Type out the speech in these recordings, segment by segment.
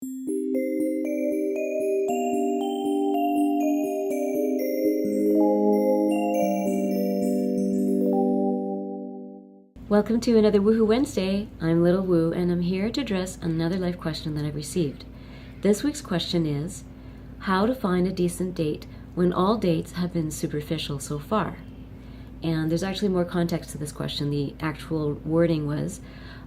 Welcome to another Woohoo Wednesday. I'm Little Woo, and I'm here to address another life question that I've received. This week's question is, how to find a decent date when all dates have been superficial so far? And there's actually more context to this question. The actual wording was,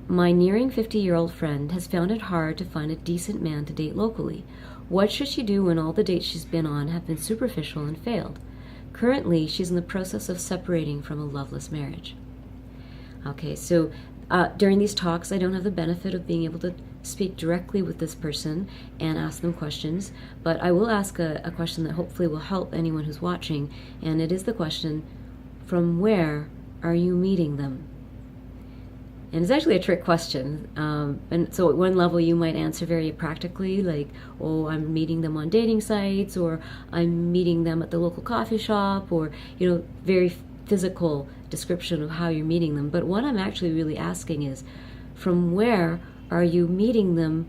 my nearing 50-year-old friend has found it hard to find a decent man to date locally. What should she do when all the dates she's been on have been superficial and failed? Currently, she's in the process of separating from a loveless marriage. Okay, so during these talks, I don't have the benefit of being able to speak directly with this person and ask them questions, but I will ask a question that hopefully will help anyone who's watching, and it is the question, from where are you meeting them? And it's actually a trick question, and so at one level you might answer very practically, like, oh, I'm meeting them on dating sites, or I'm meeting them at the local coffee shop, or, very physical description of how you're meeting them. But what I'm actually really asking is, from where are you meeting them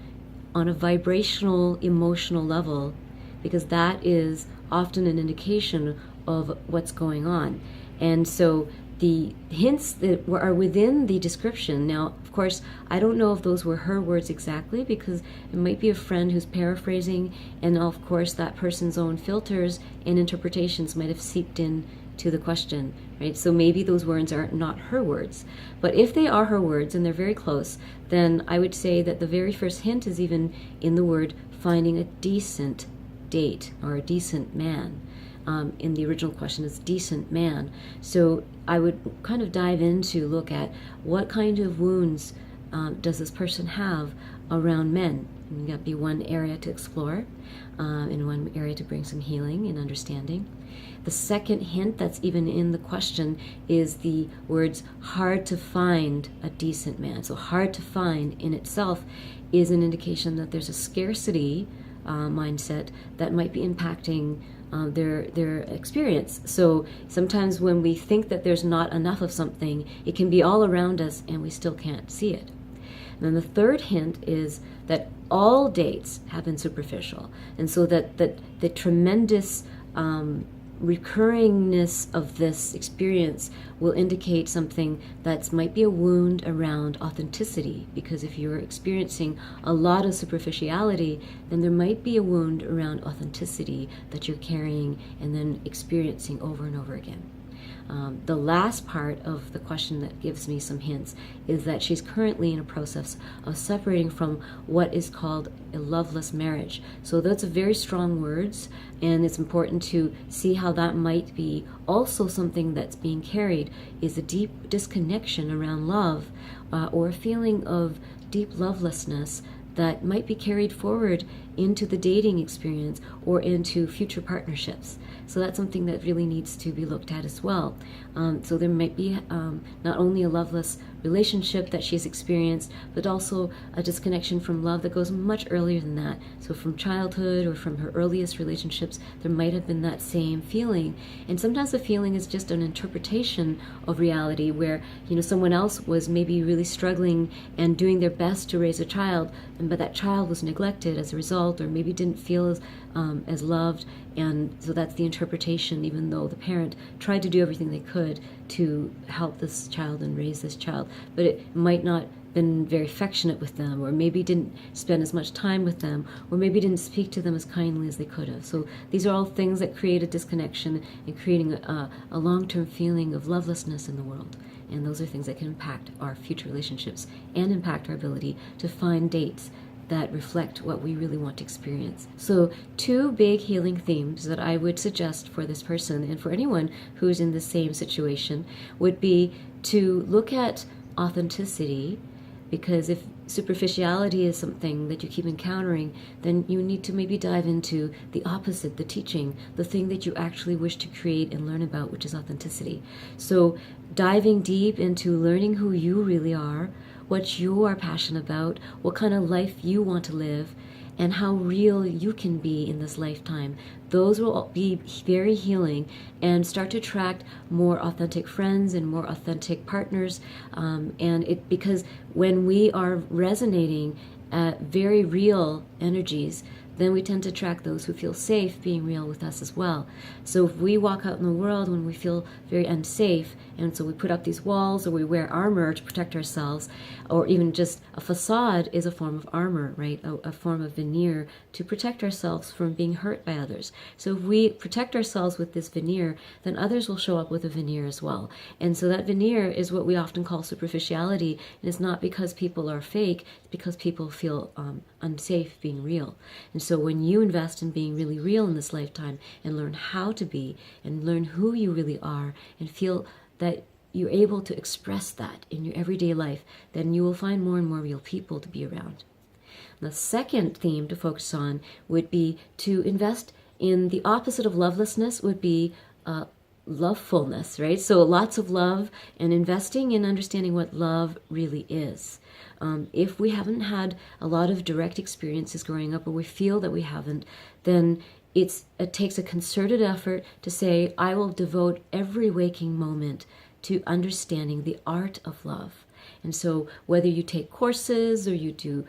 on a vibrational, emotional level? Because that is often an indication of what's going on. And so the hints that are within the description, now, of course, I don't know if those were her words exactly, because it might be a friend who's paraphrasing, and of course that person's own filters and interpretations might have seeped in to the question, right? So maybe those words are not her words. But if they are her words and they're very close, then I would say that the very first hint is even in the word finding a decent date or a decent man. In the original question, it's decent man. So I would kind of dive in to look at what kind of wounds does this person have around men. And that'd be one area to explore, and one area to bring some healing and understanding. The second hint that's even in the question is the words hard to find a decent man. So hard to find in itself is an indication that there's a scarcity mindset that might be impacting their experience. So sometimes when we think that there's not enough of something, it can be all around us and we still can't see it. And then the third hint is that all dates have been superficial. And so that the tremendous recurringness of this experience will indicate something that might be a wound around authenticity, because if you're experiencing a lot of superficiality, then there might be a wound around authenticity that you're carrying and then experiencing over and over again. The last part of the question that gives me some hints is that she's currently in a process of separating from what is called a loveless marriage. So that's very strong words, and it's important to see how that might be also something that's being carried is a deep disconnection around love, or a feeling of deep lovelessness that might be carried forward into the dating experience or into future partnerships. So that's something that really needs to be looked at as well. So there might be not only a loveless relationship that she's experienced, but also a disconnection from love that goes much earlier than that. So from childhood or from her earliest relationships, there might have been that same feeling. And sometimes the feeling is just an interpretation of reality where, someone else was maybe really struggling and doing their best to raise a child, but that child was neglected as a result, or maybe didn't feel as loved, and so that's the interpretation, even though the parent tried to do everything they could to help this child and raise this child, but it might not been very affectionate with them, or maybe didn't spend as much time with them, or maybe didn't speak to them as kindly as they could have. So these are all things that create a disconnection and creating a long-term feeling of lovelessness in the world. And those are things that can impact our future relationships and impact our ability to find dates that reflect what we really want to experience. So 2 big healing themes that I would suggest for this person and for anyone who's in the same situation would be to look at authenticity, because if superficiality is something that you keep encountering, then you need to maybe dive into the opposite, the teaching, the thing that you actually wish to create and learn about, which is authenticity. So diving deep into learning who you really are, what you are passionate about, what kind of life you want to live, and how real you can be in this lifetime. Those will be very healing and start to attract more authentic friends and more authentic partners. Because when we are resonating very real energies, then we tend to attract those who feel safe being real with us as well. So if we walk out in the world when we feel very unsafe, and so we put up these walls or we wear armor to protect ourselves, or even just a facade is a form of armor, right? A form of veneer to protect ourselves from being hurt by others. So if we protect ourselves with this veneer, then others will show up with a veneer as well. And so that veneer is what we often call superficiality, and it's not because people are fake, it's because people feel unsafe being real. And so when you invest in being really real in this lifetime and learn how to be and learn who you really are and feel that you're able to express that in your everyday life, then you will find more and more real people to be around. The second theme to focus on would be to invest in the opposite of lovelessness would be lovefulness, right? So lots of love and investing in understanding what love really is. If we haven't had a lot of direct experiences growing up, or we feel that we haven't, then it takes a concerted effort to say, I will devote every waking moment to understanding the art of love. And so whether you take courses or you do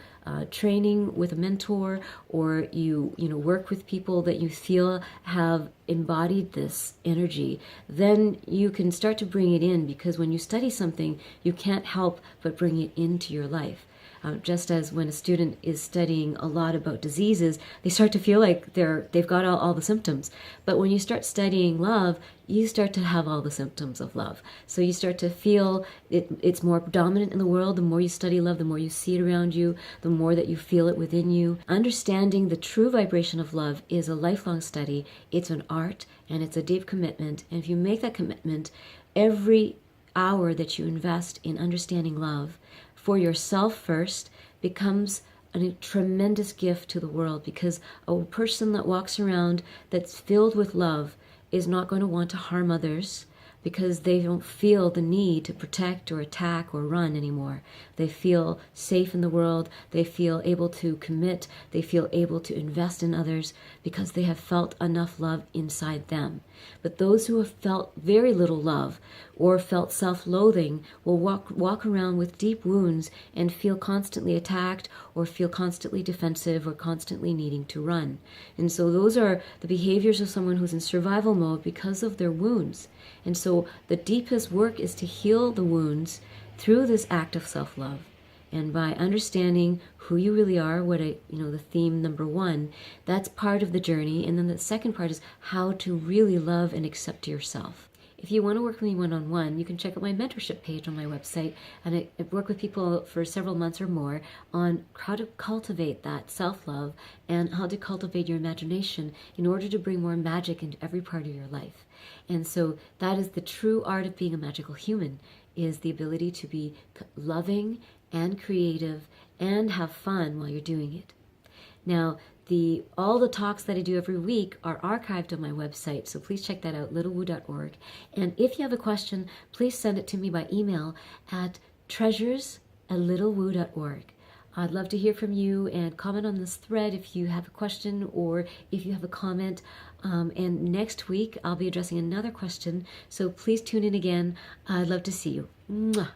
training with a mentor, or you work with people that you feel have embodied this energy, then you can start to bring it in, because when you study something, you can't help but bring it into your life. Just as when a student is studying a lot about diseases, they start to feel like they've got all the symptoms. But when you start studying love, you start to have all the symptoms of love. So you start to feel it's more dominant in the world. The more you study love, the more you see it around you, the more that you feel it within you. Understanding the true vibration of love is a lifelong study. It's an art, and it's a deep commitment. And if you make that commitment, every hour that you invest in understanding love for yourself first becomes a tremendous gift to the world, because a person that walks around that's filled with love is not going to want to harm others, because they don't feel the need to protect or attack or run anymore. They feel safe in the world. They feel able to commit. They feel able to invest in others because they have felt enough love inside them. But those who have felt very little love or felt self-loathing will walk around with deep wounds and feel constantly attacked, or feel constantly defensive, or constantly needing to run. And so those are the behaviors of someone who's in survival mode because of their wounds. And so the deepest work is to heal the wounds through this act of self-love. And by understanding who you really are, the theme number one, that's part of the journey. And then the second part is how to really love and accept yourself. If you want to work with me one-on-one, you can check out my mentorship page on my website, and I work with people for several months or more on how to cultivate that self-love and how to cultivate your imagination in order to bring more magic into every part of your life. And so that is the true art of being a magical human, is the ability to be loving and creative and have fun while you're doing it. Now, all the talks that I do every week are archived on my website, so please check that out, littlewoo.org. And if you have a question, please send it to me by email at treasures@littlewoo.org. I'd love to hear from you, and comment on this thread if you have a question or if you have a comment. And next week, I'll be addressing another question, so please tune in again. I'd love to see you. Mwah.